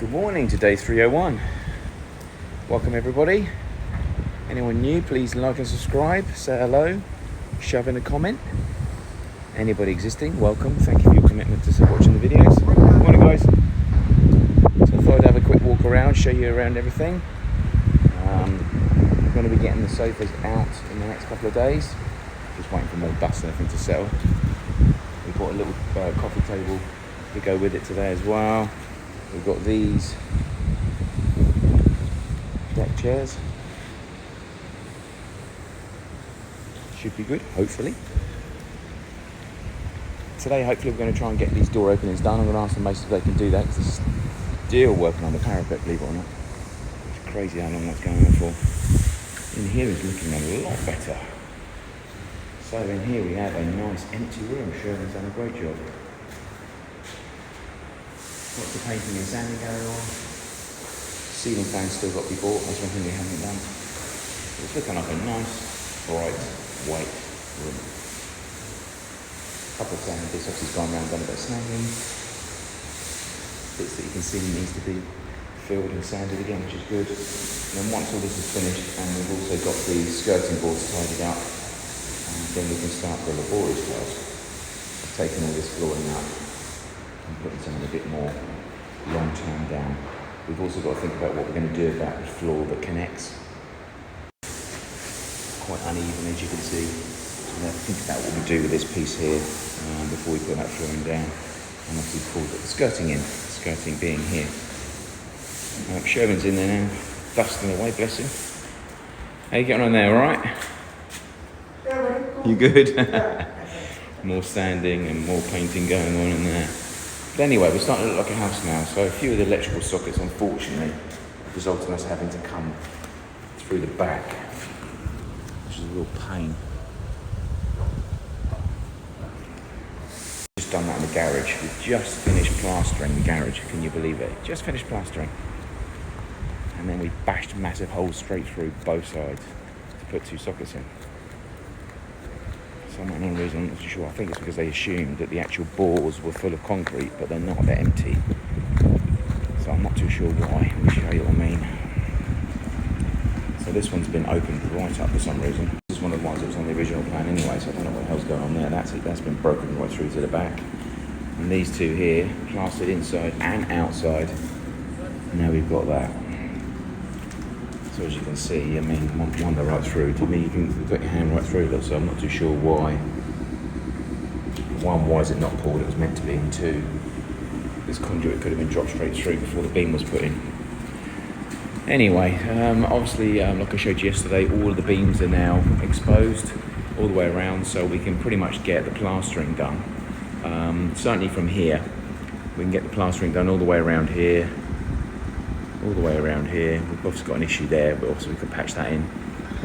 Good morning to day 301. Welcome everybody. Anyone new, please like and subscribe, say hello, shove in a comment. Anybody existing, welcome. Thank you for your commitment to watching the videos. Good morning guys. So I thought I'd have a quick walk around, show you around everything. I'm going to be getting the sofas out in the next couple of days. Just waiting for more dust and everything to settle. We bought a little coffee table to go with it today as well. We've got these deck chairs. Should be good, hopefully. Today, hopefully, we're going to try and get these door openings done. I'm going to ask the masons if they can do that, because there's still working on the parapet, believe it or not. It's crazy how long that's going on for. In here is looking a lot better. So in here we have a nice empty room. Sherman's done a great job. Lots of painting and sanding going on. Ceiling fans still got to be bought. That's one thing we haven't done. It's looking like a nice, bright, white room. A couple of sanding bits, obviously gone around, done a bit of snagging. Bits that you can see needs to be filled and sanded again, which is good. And then once all this is finished, and we've also got the skirting boards tidied up, and then we can start the laborious task of taking all this flooring up and putting something a bit more long-term down. We've also got to think about what we're going to do about the floor that connects. Quite uneven, as you can see. So we're going to think about what we do with this piece here before we put that flooring down. And obviously before we put the skirting in, skirting being here. Sherman's in there now, dusting away, bless him. How you getting on there, all right? Yeah, right. You good? More sanding and more painting going on in there. But anyway, we're starting to look like a house now, so a few of the electrical sockets, unfortunately, result in us having to come through the back, which is a real pain. Just done that in the garage. We've just finished plastering the garage, can you believe it? Just finished plastering. And then we bashed massive holes straight through both sides to put two sockets in. For some unknown reason, I'm not too sure. I think it's because they assumed that the actual bores were full of concrete, but they're not, they're empty. So I'm not too sure why. Let me show you what I mean. So this one's been opened right up for some reason. This is one of the ones that was on the original plan anyway, so I don't know what the hell's going on there. That's it, that's been broken right through to the back. And these two here, plastered inside and outside. Now we've got that. So as you can see, I mean, one right through. To me, you can put your hand right through that, so I'm not too sure why. One, why is it not pulled? It was meant to be. And two, this conduit could have been dropped straight through before the beam was put in. Anyway, obviously, like I showed you yesterday, all of the beams are now exposed all the way around, so we can pretty much get the plastering done. Certainly from here, we can get the plastering done all the way around here. All the way around here. We've obviously got an issue there, but also we could patch that in.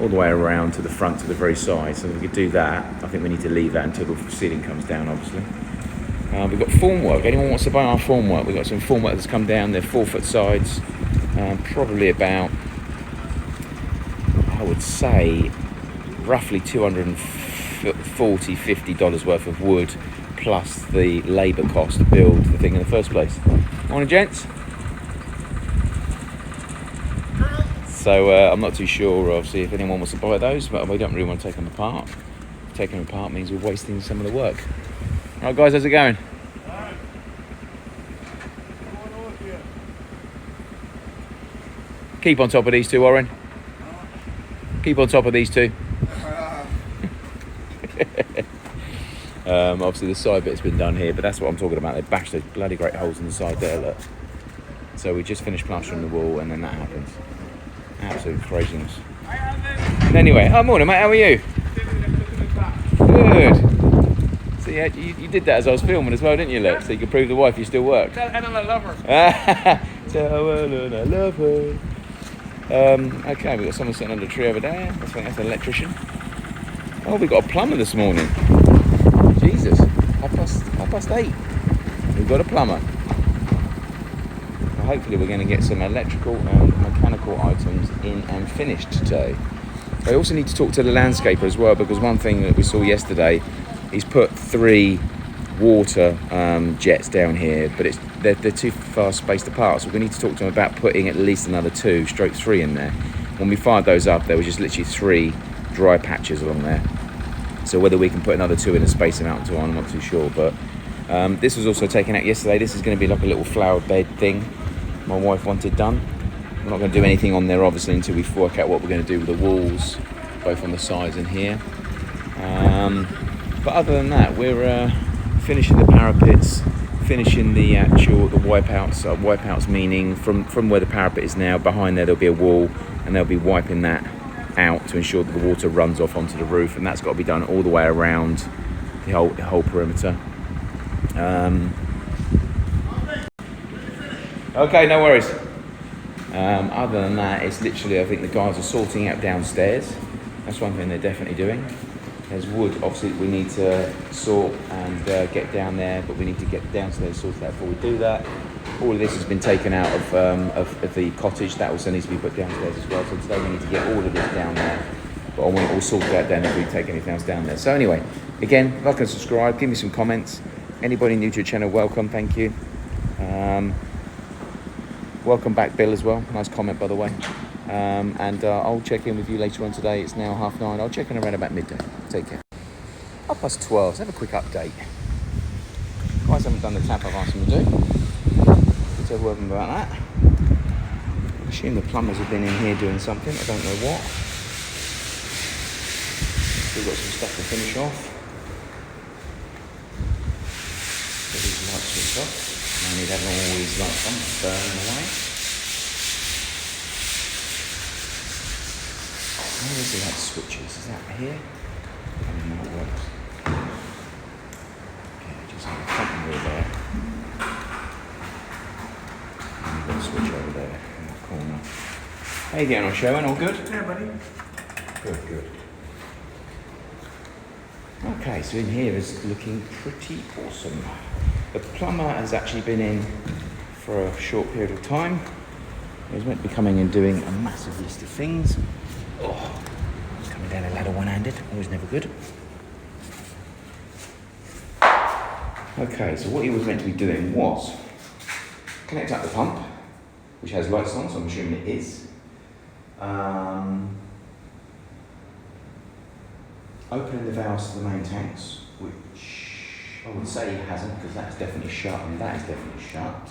All the way around to the front, to the very side. So if we could do that, I think we need to leave that until the ceiling comes down, obviously. We've got formwork. Anyone wants to buy our formwork? We've got some formwork that's come down. They're 4-foot sides. Probably about, I would say, roughly $240, $50 worth of wood, plus the labour cost to build the thing in the first place. Morning, gents. So I'm not too sure, obviously, if anyone wants to buy those, but we don't really want to take them apart. Taking them apart means we're wasting some of the work. All right, guys, how's it going? All right. What's going on here? Keep on top of these two, Warren. Keep on top of these two. Obviously, the side bit's been done here, but that's what I'm talking about. They bashed those bloody great holes in the side there, look. So we just finished plastering the wall, and then that happens. Absolute craziness. Anyway, morning mate, how are you? Good. So yeah, you did that as I was filming as well, didn't you, look? So you could prove the wife you still work. Tell Ellen I love her. Tell Ellen I love her. Okay, we've got someone sitting under a tree over there. I think that's an electrician. Oh, we've got a plumber this morning. Jesus, half past 8. We've got a plumber. Hopefully we're going to get some electrical and mechanical items in and finished today. I also need to talk to the landscaper as well, because one thing that we saw yesterday, he's put 3 water jets down here, but it's they're too far spaced apart. So we need to talk to them about putting at least another 2/3 in there. When we fired those up, there was just literally 3 dry patches along there. So whether we can put another 2 in and space them out into one, I'm not too sure. But this was also taken out yesterday. This is going to be like a little flower bed thing my wife wanted done. We're not going to do anything on there, obviously, until we work out what we're going to do with the walls, both on the sides and here. But other than that, we're finishing the parapets, finishing the wipeouts. Wipeouts meaning from where the parapet is now, behind there'll be a wall, and they'll be wiping that out to ensure that the water runs off onto the roof, and that's got to be done all the way around the whole perimeter. Okay, no worries. Other than that, it's literally, I think the guys are sorting out downstairs. That's one thing they're definitely doing. There's wood, obviously, we need to sort and get down there, but we need to get downstairs sorted out before we do that. All of this has been taken out of the cottage. That also needs to be put downstairs as well. So today we need to get all of this down there. But I want it all sorted out then if we take anything else down there. So anyway, again, like and subscribe, give me some comments. Anybody new to the channel, welcome, thank you. Welcome back, Bill, as well. Nice comment, by the way. I'll check in with you later on today. It's now 9:30. I'll check in around about midday. Take care. 12:30. Let's have a quick update. Guys haven't done the tap I've asked them to do. Let's have a word with them about that. I assume the plumbers have been in here doing something. I don't know what. Still got some stuff to finish off. Get these lights switched off. I need having all these lights on, burning away. Where is the light switches? Is that here? I don't know how it works. Okay, just have a front wheel there. And you've got a switch over there in that corner. How you getting on, Sherwin? All good? Yeah, buddy. Good. Okay, so in here is looking pretty awesome. The plumber has actually been in for a short period of time. He's meant to be coming and doing a massive list of things. Oh, coming down a ladder one-handed, always never good. Okay, so what he was meant to be doing was connect up the pump, which has lights on, so I'm assuming it is. Opening the valves to the main tanks, which I would say he hasn't, because that's definitely shut and that is definitely shut.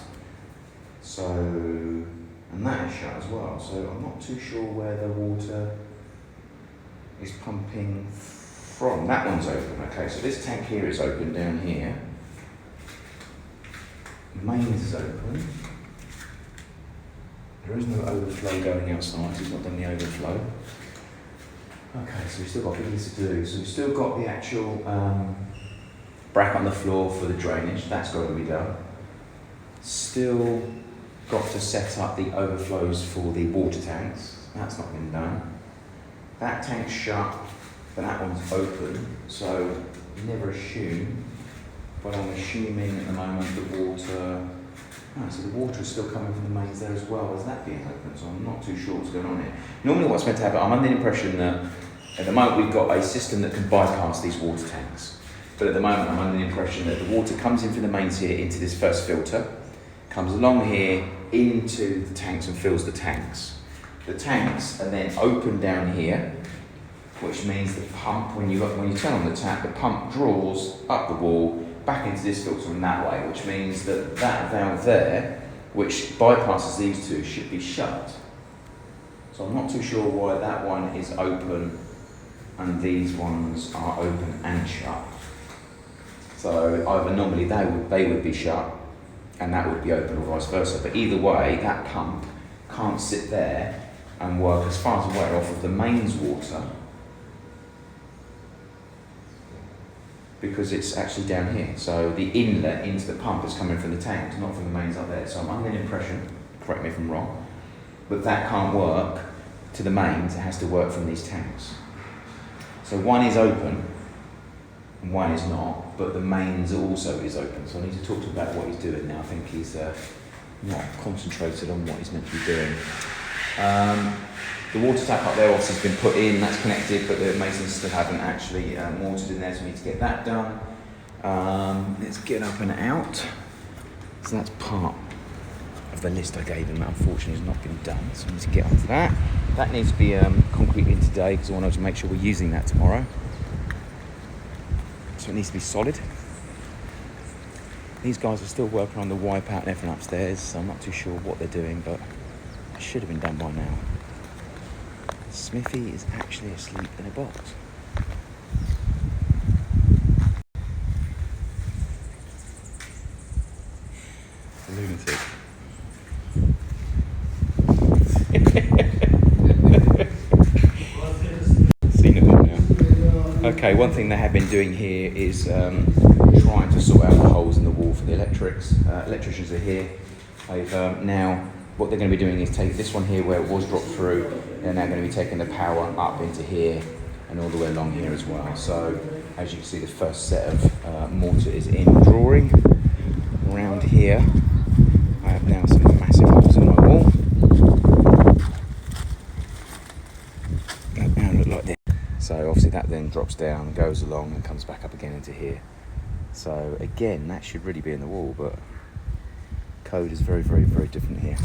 So, and that is shut as well. So I'm not too sure where the water is pumping from. That one's open. Okay, so this tank here is open down here. Mains is open. There is no overflow going outside, so he's not done the overflow. Okay, so we've still got a bit of this to do. So we've still got the actual bracket on the floor for the drainage. That's got to be done. Still got to set up the overflows for the water tanks. That's not been done. That tank's shut, but that one's open. So you never assume, but I'm assuming at the moment the water. Oh, so the water is still coming from the mains there as well as that being open, so I'm not too sure what's going on here. Normally what's meant to happen, I'm under the impression that at the moment we've got a system that can bypass these water tanks. But at the moment I'm under the impression that the water comes in from the mains here into this first filter, comes along here into the tanks and fills the tanks. The tanks are then open down here, which means the pump, when you turn on the tap, the pump draws up the wall back into this filter in that way, which means that that valve there, which bypasses these two, should be shut. So I'm not too sure why that one is open and these ones are open and shut. So either normally they would be shut and that would be open or vice versa. But either way, that pump can't sit there and work as far as away off of the mains water, because it's actually down here. So the inlet into the pump is coming from the tanks, not from the mains up there. So I'm under the impression, correct me if I'm wrong, but that can't work to the mains, it has to work from these tanks. So one is open and one is not, but the mains also is open. So I need to talk to him about what he's doing now. I think he's not concentrated on what he's meant to be doing. The water tap up there obviously has been put in, that's connected, but the masons still haven't actually mortared in there, so we need to get that done. Let's get up and out. So that's part of the list I gave him that unfortunately has not been done. So I need to get onto that. That needs to be concreted in today because I want to make sure we're using that tomorrow. So it needs to be solid. These guys are still working on the wipeout and everything upstairs, so I'm not too sure what they're doing, but it should have been done by now. Smithy is actually asleep in a box. Lunatic. Seen it all now. Okay, one thing they have been doing here is trying to sort out the holes in the wall for the electrics. Electricians are here. They've now, what they're going to be doing is take this one here where it was dropped through. They're now going to be taking the power up into here and all the way along here as well. So as you can see, the first set of mortar is in drawing. Around here I have now some massive holes in my wall. That now look like this. So obviously that then drops down, goes along and comes back up again into here. So again, that should really be in the wall, but code is very, very, very different here.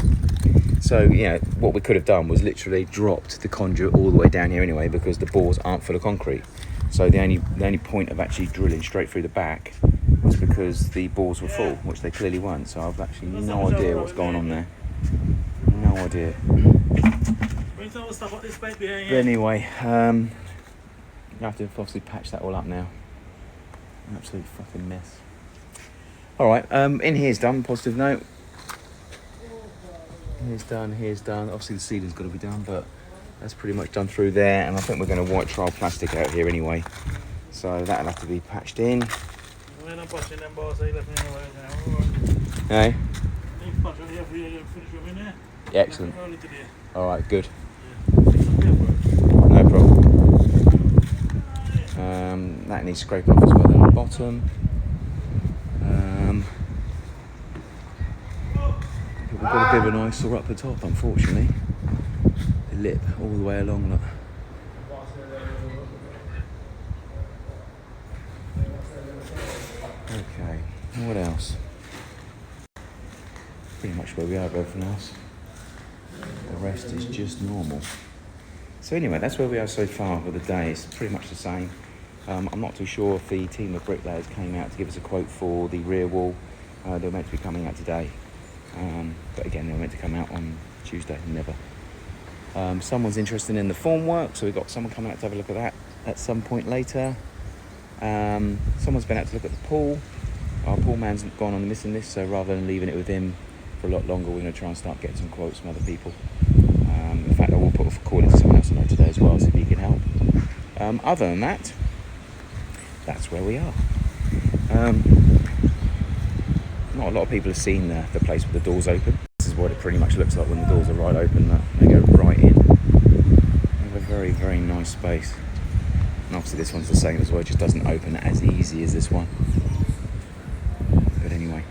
So yeah, what we could have done was literally dropped the conduit all the way down here anyway, because the bores aren't full of concrete. So the only point of actually drilling straight through the back was because the bores were full, which they clearly weren't. So I've actually no idea what's going on there. No idea. But anyway, you have to obviously patch that all up now. An absolute fucking mess. All right, in here's done. Positive note. Here's done. Obviously the ceiling's got to be done, but that's pretty much done through there. And I think we're going to white trial plastic out here anyway. So that'll have to be patched in. Hey. Excellent. All right, good. No problem. That needs scraping off as well at the bottom. We've got a bit of an eyesore up the top, unfortunately. The lip all the way along, look. Okay, what else? Pretty much where we are with everything else. The rest is just normal. So anyway, that's where we are so far for the day. It's pretty much the same. I'm not too sure if the team of bricklayers came out to give us a quote for the rear wall. They were meant to be coming out today. But again, they were meant to come out on Tuesday, never. Someone's interested in the formwork, so we've got someone coming out to have a look at that at some point later. Someone's been out to look at the pool. Our pool man's gone on the missing list, so rather than leaving it with him for a lot longer, we're going to try and start getting some quotes from other people. In fact, I will put a call into someone else I know today as well, see if he can help. Other than that, that's where we are. Not a lot of people have seen the place with the doors open. This is what it pretty much looks like when the doors are right open. They go right in. We have a very, very nice space. And obviously this one's the same as well, it just doesn't open as easy as this one. But anyway.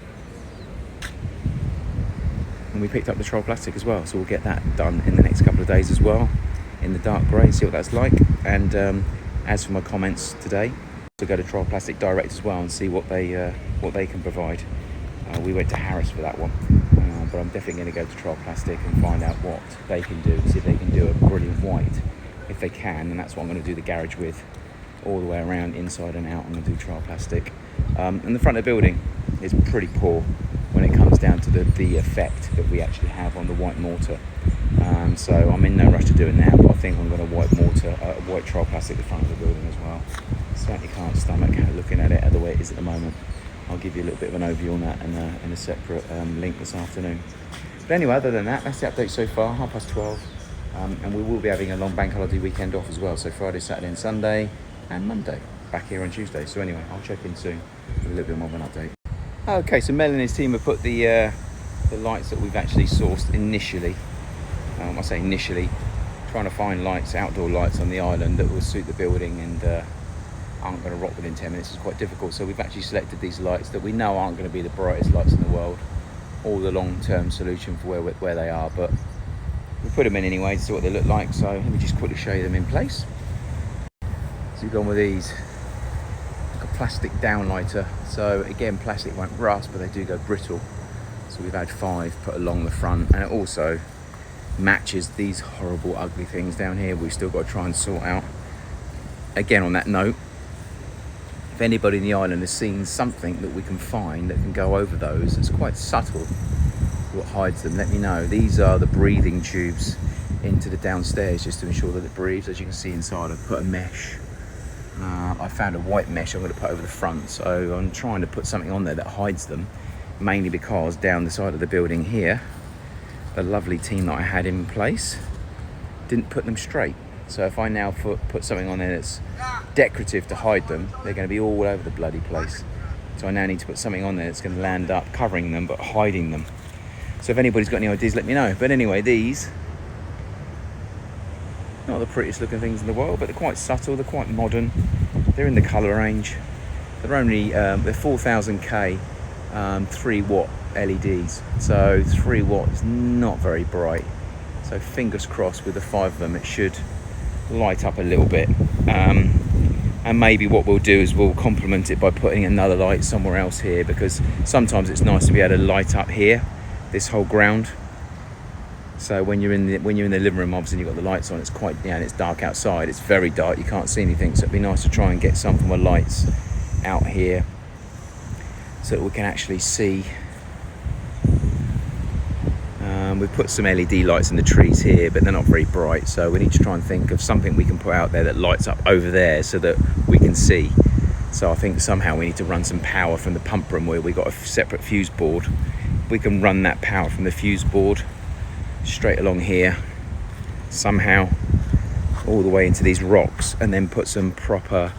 And we picked up the trial plastic as well, so we'll get that done in the next couple of days as well, in the dark grey, see what that's like. And as for my comments today, to go to Trial Plastic Direct as well and see what they can provide. We went to Harris for that one, but I'm definitely going to go to Trial Plastic and find out what they can do, see if they can do a brilliant white. If they can, and that's what I'm going to do the garage with, all the way around, inside and out. I'm going to do Trial Plastic. And the front of the building is pretty poor when it comes down to the effect that we actually have on the white mortar. So I'm in no rush to do it now, but I think I'm going to white Trial Plastic the front of the building as well. Certainly can't stomach looking at it the way it is at the moment. I'll give you a little bit of an overview on that in a separate link this afternoon. But anyway, other than that, that's the update so far, 12:30. And we will be having a long bank holiday weekend off as well. So Friday, Saturday and Sunday and Monday. Back here on Tuesday. So anyway, I'll check in soon with a little bit more of an update. Okay, so Mel and his team have put the lights that we've actually sourced initially. I say initially, trying to find lights, outdoor lights on the island that will suit the building and aren't going to rot within 10 minutes. It's quite difficult. So we've actually selected these lights that we know aren't going to be the brightest lights in the world or the long-term solution for where they are, but we put them in anyway to see what they look like. So let me just quickly show you them in place. So we've gone with these, like a plastic downlighter. So again, plastic won't rust, but they do go brittle. So we've had 5 put along the front, and it also matches these horrible ugly things down here we've still got to try and sort out. Again, on that note, if anybody in the island has seen something that we can find that can go over those, it's quite subtle what hides them, let me know. These are the breathing tubes into the downstairs, just to ensure that it breathes. As you can see inside, I've put a mesh. I found a white mesh I'm going to put over the front, so I'm trying to put something on there that hides them, mainly because down the side of the building here, the lovely team that I had in place didn't put them straight. So if I now put something on there that's decorative to hide them, they're going to be all over the bloody place. So I now need to put something on there that's going to land up covering them but hiding them. So if anybody's got any ideas, let me know. But anyway, these, not the prettiest looking things in the world, but they're quite subtle, they're quite modern, they're in the colour range. They're only, they're 4000K 3-watt LEDs, so 3 watt is not very bright. So fingers crossed with the 5 of them, it should light up a little bit. And maybe what we'll do is we'll complement it by putting another light somewhere else here, because sometimes it's nice to be able to light up here, this whole ground. So when you're in the living room, obviously you've got the lights on, it's quite, and it's dark outside, it's very dark, you can't see anything, so it'd be nice to try and get some form of lights out here so that we can actually see. We've put some LED lights in the trees here, but they're not very bright, so we need to try and think of something we can put out there that lights up over there so that we can see. So I think somehow we need to run some power from the pump room where we've got a separate fuse board. We can run that power from the fuse board straight along here somehow all the way into these rocks, and then put some proper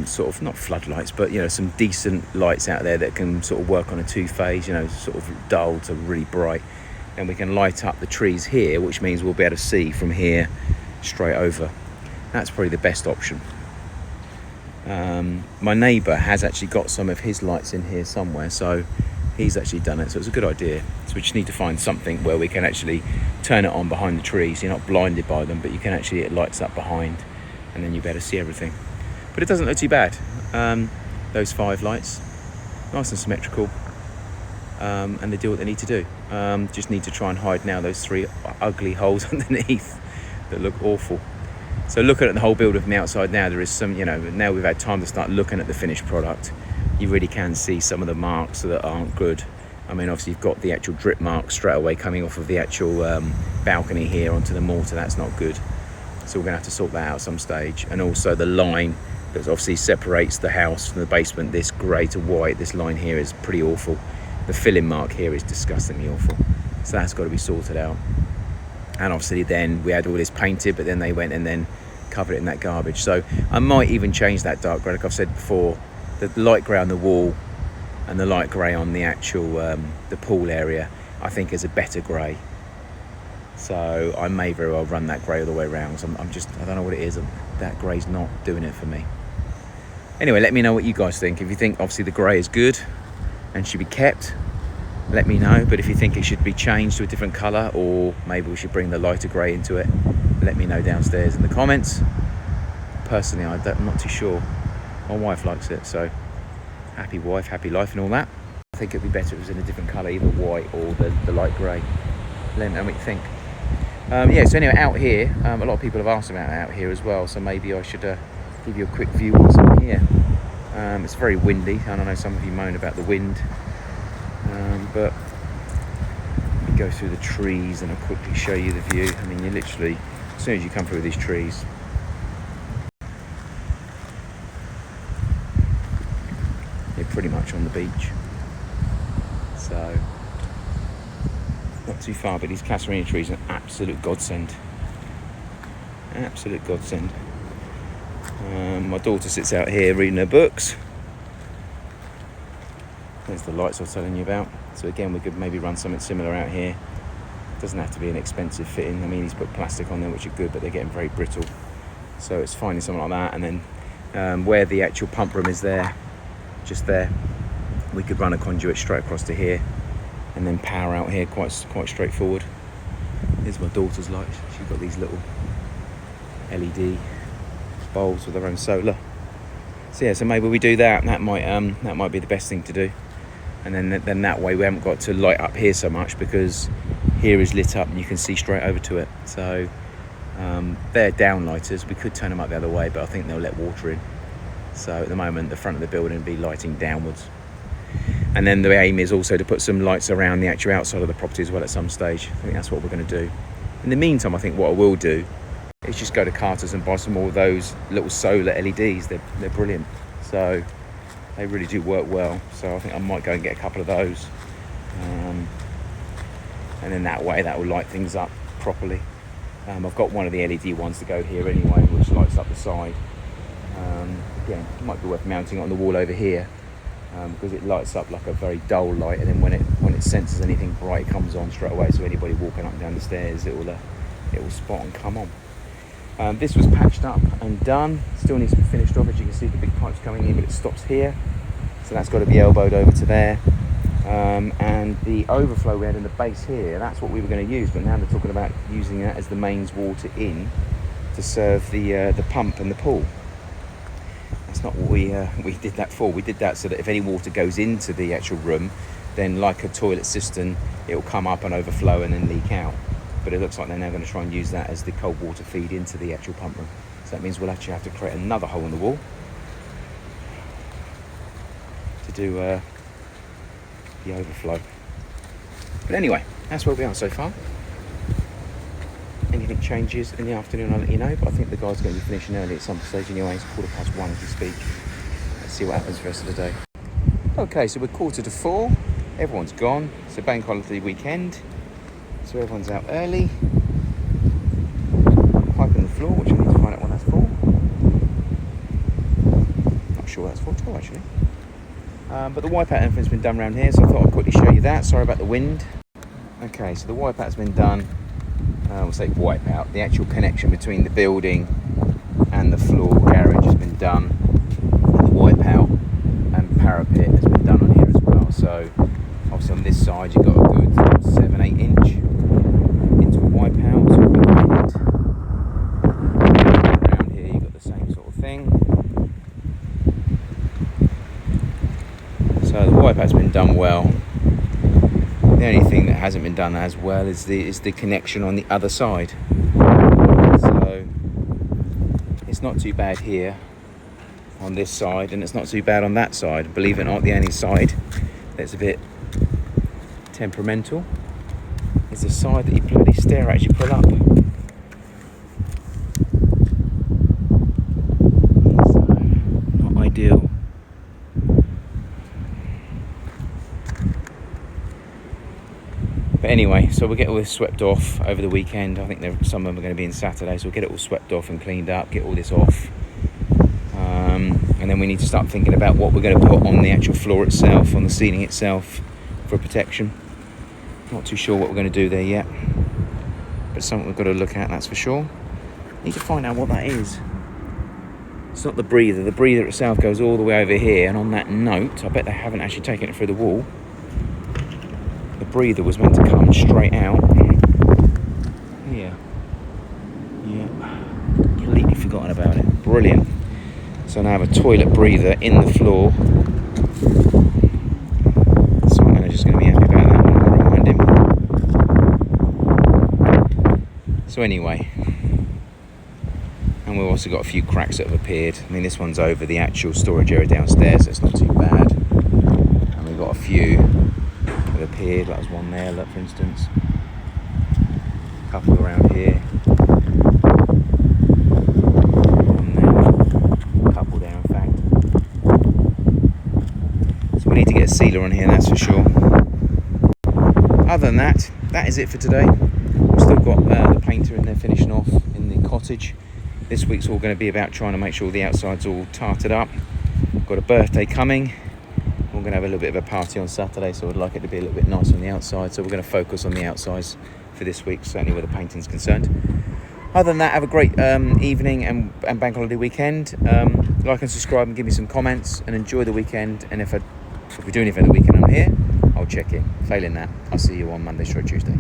sort of, not floodlights, but some decent lights out there that can sort of work on a 2-phase, sort of dull to really bright, and we can light up the trees here, which means we'll be able to see from here straight over. That's probably the best option. My neighbour has actually got some of his lights in here somewhere, so he's actually done it, so it's a good idea. So we just need to find something where we can actually turn it on behind the trees. You're not blinded by them, but you can actually, it lights up behind, and then you better see everything. But it doesn't look too bad. Those 5 lights, nice and symmetrical, and they do what they need to do. Just need to try and hide now those 3 ugly holes underneath that look awful. So looking at the whole build from the outside now, there is some, now we've had time to start looking at the finished product, you really can see some of the marks that aren't good. I mean, obviously you've got the actual drip marks straight away coming off of the actual balcony here onto the mortar. That's not good. So we're going to have to sort that out at some stage. And also the line that obviously separates the house from the basement, this grey to white, this line here is pretty awful. The filling mark here is disgustingly awful. So that's got to be sorted out. And obviously then we had all this painted, but then they went and then covered it in that garbage. So I might even change that dark grey, like I've said before. The light grey on the wall and the light grey on the actual the pool area, I think is a better grey. So I may very well run that grey all the way around. So I don't know what it is. That grey's not doing it for me. Anyway, let me know what you guys think. If you think obviously the grey is good and should be kept, let me know. But if you think it should be changed to a different colour, or maybe we should bring the lighter grey into it, let me know downstairs in the comments. Personally, I'm not too sure. My wife likes it, so happy wife, happy life and all that. I think it'd be better if it was in a different colour, either white or the light grey. Let me know what you think. Yeah, so anyway, out here, a lot of people have asked about out here as well, so maybe I should give you a quick view of what's on here. It's very windy, and I know some of you moan about the wind, but let me go through the trees and I'll quickly show you the view. I mean, you literally, as soon as you come through these trees, you're pretty much on the beach. So not too far, but these casuarina trees are an absolute godsend. Absolute godsend. My daughter sits out here reading her books. There's the lights I was telling you about. So again, we could maybe run something similar out here. It doesn't have to be an expensive fitting. I mean, he's put plastic on there, which are good, but they're getting very brittle. So it's finding something like that. And then where the actual pump room is there, just there, we could run a conduit straight across to here, and then power out here quite straightforward. Here's my daughter's lights. She's got these little LED bulbs with their own solar. So yeah, so maybe we do that. That might be the best thing to do. and then that way we haven't got to light up here so much, because here is lit up and you can see straight over to it. So they're downlighters. We could turn them up the other way, but I think they'll let water in. So at the moment the front of the building will be lighting downwards, and then the aim is also to put some lights around the actual outside of the property as well at some stage. I think that's what we're going to do. In the meantime, I think what I will do is just go to Carter's and buy some more of those little solar LEDs. They're brilliant, so they really do work well. So I think I might go and get a couple of those, and then that way that will light things up properly. I've got one of the LED ones to go here anyway, which lights up the side. Again, it might be worth mounting it on the wall over here, because it lights up like a very dull light, and then when it senses anything bright, it comes on straight away. So anybody walking up and down the stairs, it will spot and come on. This was patched up and done. Still needs to be finished off. As you can see, the big pipe's coming in, but it stops here, so that's got to be elbowed over to there. And the overflow we had in the base here, that's what we were going to use, but now they're talking about using that as the mains water in to serve the pump and the pool. That's not what we did that for. We did that so that if any water goes into the actual room, then like a toilet cistern, it will come up and overflow and then leak out. But it looks like they're now going to try and use that as the cold water feed into the actual pump room. So that means we'll actually have to create another hole in the wall to do the overflow. But anyway, that's where we are so far. Anything changes in the afternoon, I'll let you know, but I think the guy's going to be finishing early at some stage anyway. It's 1:15 as we speak. Let's see what happens the rest of the day. Okay, so we're 3:45. Everyone's gone. It's a bank holiday weekend, so everyone's out early. Pipe in the floor, which I need to find out what that's for. Not sure what that's for at all, actually. But the wipeout and everything's been done around here, so I thought I'd quickly show you that. Sorry about the wind. Okay, so the wipeout's been done. We'll say wipeout. The actual connection between the building and the floor garage has been done. And the wipeout and parapet has been done on here as well. So obviously on this side you've got a good 7-8 inch into a wipeout. Around here you've got the same sort of thing. So the wipeout's been done well. The only thing that hasn't been done as well is the connection on the other side. So it's not too bad here on this side, and it's not too bad on that side. Believe it or not, the only side that's a bit temperamental is the side that you bloody stare at as you pull up. So, not ideal. But anyway, so we'll get all this swept off over the weekend. I think some of them are going to be in Saturday, so we'll get it all swept off and cleaned up, get all this off. And then we need to start thinking about what we're going to put on the actual floor itself, on the ceiling itself, for protection. Not too sure what we're going to do there yet, but it's something we've got to look at, that's for sure. Need to find out what that is. It's not the breather. The breather itself goes all the way over here, and on that note, I bet they haven't actually taken it through the wall. The breather was meant to come straight out here. Yeah, completely forgotten about it. Brilliant. So now I have a toilet breather in the floor. So I'm just going to be happy about that. I'll remind him. So anyway, and we've also got a few cracks that have appeared. I mean, this one's over the actual storage area downstairs, so it's not too bad. And we've got a few that have appeared. That was one there, look, for instance. A couple around here. One there. A couple there, in fact. So we need to get a sealer on here, that's for sure. Other than that, that is it for today. We've still got the painter in there finishing off in the cottage. This week's all going to be about trying to make sure the outside's all tarted up. We've got a birthday coming. We're going to have a little bit of a party on Saturday, so I'd like it to be a little bit nice on the outside. So we're going to focus on the outsides for this week, certainly where the painting's concerned. Other than that, have a great evening and bank holiday weekend. Like and subscribe and give me some comments, and enjoy the weekend. And if we do anything at the weekend I'm here, I'll check in. Failing that, I'll see you on Monday, Tuesday.